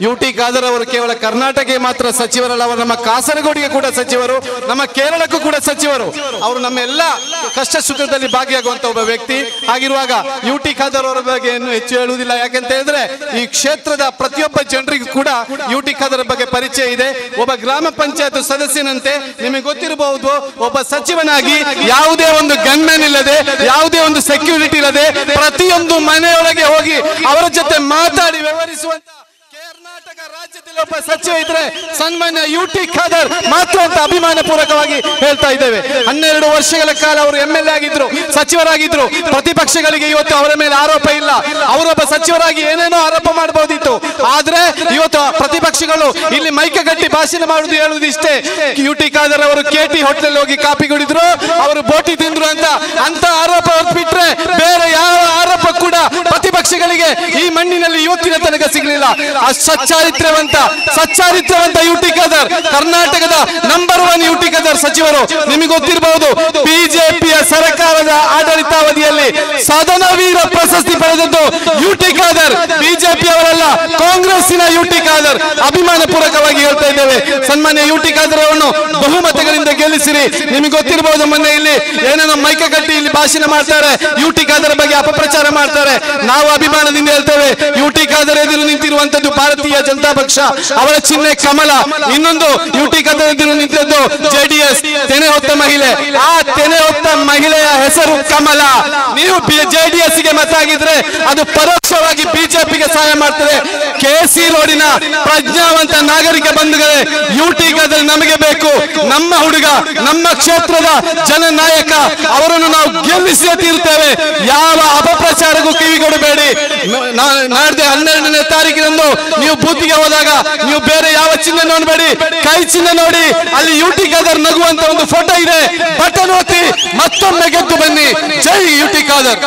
UT Khader ಅವರು ಕೇವಲ ಕರ್ನಾಟಕಕ್ಕೆ ಮಾತ್ರ ಸಚಿವರಲ್ಲ, ಅವರು ನಮ್ಮ ಕಾಸರಗೋಡಿಗೆ ಕೂಡ ಸಚಿವರು, ನಮ್ಮ ಕೇರಳಕ್ಕೂ ಕೂಡ ಸಚಿವರು. ಅವರು ನಮ್ಮ ಎಲ್ಲ ಕಷ್ಟ ಸುಖದಲ್ಲಿ ಭಾಗಿಯಾಗುವಂತ ಒಬ್ಬ ವ್ಯಕ್ತಿ. ಹಾಗಿರುವಾಗ ಯುಟಿ ಖಾದರ್ ಅವರ ಬಗ್ಗೆ ಏನು ಹೆಚ್ಚು ಹೇಳುವುದಿಲ್ಲ. ಯಾಕಂತ ಹೇಳಿದ್ರೆ ಈ ಕ್ಷೇತ್ರದ ಪ್ರತಿಯೊಬ್ಬ ಜನರಿಗೂ ಕೂಡ ಯುಟಿ ಖಾದರ್ ಬಗ್ಗೆ ಪರಿಚಯ ಇದೆ. ಒಬ್ಬ ಗ್ರಾಮ ಪಂಚಾಯತ್ ಸದಸ್ಯನಂತೆ ನಿಮಗೆ ಗೊತ್ತಿರಬಹುದು, ಒಬ್ಬ ಸಚಿವನಾಗಿ ಯಾವುದೇ ಒಂದು ಗನ್ಮ್ಯಾನ್ ಇಲ್ಲದೆ, ಯಾವುದೇ ಒಂದು ಸೆಕ್ಯೂರಿಟಿ ಇಲ್ಲದೆ, ಪ್ರತಿಯೊಂದು ಮನೆಯೊಳಗೆ ಹೋಗಿ ಅವರ ಜೊತೆ ಮಾತಾಡಿ ವ್ಯವಹರಿಸುವಂತ ಕರ್ನಾಟಕ ರಾಜ್ಯದಲ್ಲಿ ಒಬ್ಬ ಸಚಿವ ಇದ್ರೆ ಸನ್ಮಾನ್ಯ ಯುಟಿ ಖಾದರ್ ಮಾತ್ರ ಅಂತ ಅಭಿಮಾನ ಪೂರ್ವಕವಾಗಿ ಹೇಳ್ತಾ ಇದ್ದೇವೆ. 12 ವರ್ಷಗಳ ಕಾಲ ಅವರು MLA ಆಗಿದ್ರು, ಸಚಿವರಾಗಿದ್ರು. ಪ್ರತಿಪಕ್ಷಗಳಿಗೆ ಇವತ್ತು ಅವರ ಮೇಲೆ ಆರೋಪ ಇಲ್ಲ. ಅವರೊಬ್ಬ ಸಚಿವರಾಗಿ ಏನೇನೋ ಆರೋಪ ಮಾಡಬಹುದಿತ್ತು. ಆದ್ರೆ ಇವತ್ತು ಪ್ರತಿಪಕ್ಷಗಳು ಇಲ್ಲಿ ಮೈಕ ಗಟ್ಟಿ ಭಾಷಣ ಮಾಡುದು ಹೇಳುವುದು ಇಷ್ಟೇ, ಯುಟಿ ಖಾದರ್ ಅವರು KT ಹೋಟೆಲ್ ಹೋಗಿ ಕಾಫಿ ಕುಡಿದ್ರು, ಅವರು ಬೋಟಿ ತಿಂದ್ರು ಅಂತ ಆರೋಪ ಹೊರಬಿಟ್ರೆ ಬೇರೆ ಯಾವ ಆರೋಪ ಕೂಡ ಪ್ರತಿಪಕ್ಷಗಳಿಗೆ ಈ ಮಣ್ಣಿನಲ್ಲಿ ಇವತ್ತಿನ ತನಕ ಸಿಗಲಿಲ್ಲ. ಸಚ್ಚಾರಿತ್ರವಂತ ಯುಟಿ ಖಾದರ್, ಕರ್ನಾಟಕದ ನಂಬರ್ 1 ಯುಟಿ ಖಾದರ್ ಸಚಿವರು. ನಿಮಗೆ ಗೊತ್ತಿರಬಹುದು, ಬಿಜೆಪಿಯ ಸರ್ಕಾರದ ಆಡಳಿತಾವಧಿಯಲ್ಲಿ ಸದನ ವೀರ ಪ್ರಶಸ್ತಿ ಪಡೆದದ್ದು ಯುಟಿ ಖಾದರ್. ಬಿಜೆಪಿ ಅವರಲ್ಲ, ಕಾಂಗ್ರೆಸ್ಸಿನ ಯುಟಿ ಖಾದರ್. ಅಭಿಮಾನ ಪೂರ್ವಕವಾಗಿ ಹೇಳ್ತಾ ಇದ್ದೇವೆ. ಸನ್ಮಾನ್ಯ ಯುಟಿ ಖಾದರ್ ಅವರನ್ನು ಬಹುಮತಗಳಿಂದ ಗೆಲ್ಲಿಸಿರಿ. ನಿಮಗೆ ಗೊತ್ತಿರಬಹುದು, ಮೊನ್ನೆ ಇಲ್ಲಿ ಏನೇನೋ ಮೈಕ ಕಟ್ಟಿ ಇಲ್ಲಿ ಭಾಷಣ ಮಾಡ್ತಾರೆ, ಯುಟಿ ಖಾದರ್ ಬಗ್ಗೆ ಅಪಪ್ರಚಾರ ಮಾಡ್ತಾರೆ. ನಾವು ಅಭಿಮಾನದಿಂದ ಹೇಳ್ತೇವೆ, ಯುಟಿ ಖಾದರ್ ಎದುರು ನಿಂತಿರುವಂತದ್ದು ಭಾರತೀಯ ಜನತಾ ಪಕ್ಷ, ಅವರ ಚಿಹ್ನೆ ಕಮಲ. ಇನ್ನೊಂದು ಯುಟಿ ಖಾದರ್ ಎದುರು ನಿಂತಿದ್ದು JDS, ತೆನೆ ಹೊತ್ತ ಮಹಿಳೆ. ಆ ತೆನೆ ಹೊತ್ತ ಮಹಿಳೆಯ ಹೆಸರು ಕಮಲ. ನೀವು JDS ಗೆ ಮತ ಆಗಿದ್ರೆ ಅದು ಪರೋಕ್ಷವಾಗಿ ಬಿಜೆಪಿಗೆ ಸಹಾಯ ಮಾಡ್ತದೆ. KC ರೋಡಿನ ಪ್ರಜ್ಞಾವಂತ ನಾಗರಿಕ ಬಂಧುಗಳೇ, ಯುಟಿ ಖಾದರ್ ನಮಗೆ ಬೇಕು. ನಮ್ಮ ಹುಡುಗ, ನಮ್ಮ ಕ್ಷೇತ್ರದ ಜನನಾಯಕ, ಅವರನ್ನು ನಾವು ಗೆಲ್ಲಿಸಿಯೇ ತೀರುತ್ತೇವೆ. ಯಾವ ಅಪಪ್ರಚಾರಕ್ಕೂ ಕಿವಿಗೊಡಬೇಡಿ. ನಾಡ್ದು 12ನೇ ತಾರೀಕಿನಂದು ನೀವು ಬೂತಿಗೆ ಹೋದಾಗ ನೀವು ಬೇರೆ ಯಾವ ಚಿಹ್ನೆ ನೋಡಬೇಡಿ, ಕೈ ಚಿಹ್ನೆ ನೋಡಿ. ಅಲ್ಲಿ ಯುಟಿ ಖಾದರ್ ನಗುವಂತ ಒಂದು ಫೋಟೋ ಇದೆ, ಬಟನ್ ಒತ್ತಿ ಮತ್ತೊಮ್ಮೆ ಗೆದ್ದು ಬನ್ನಿ. ಜೈ ಯುಟಿ ಖಾದರ್.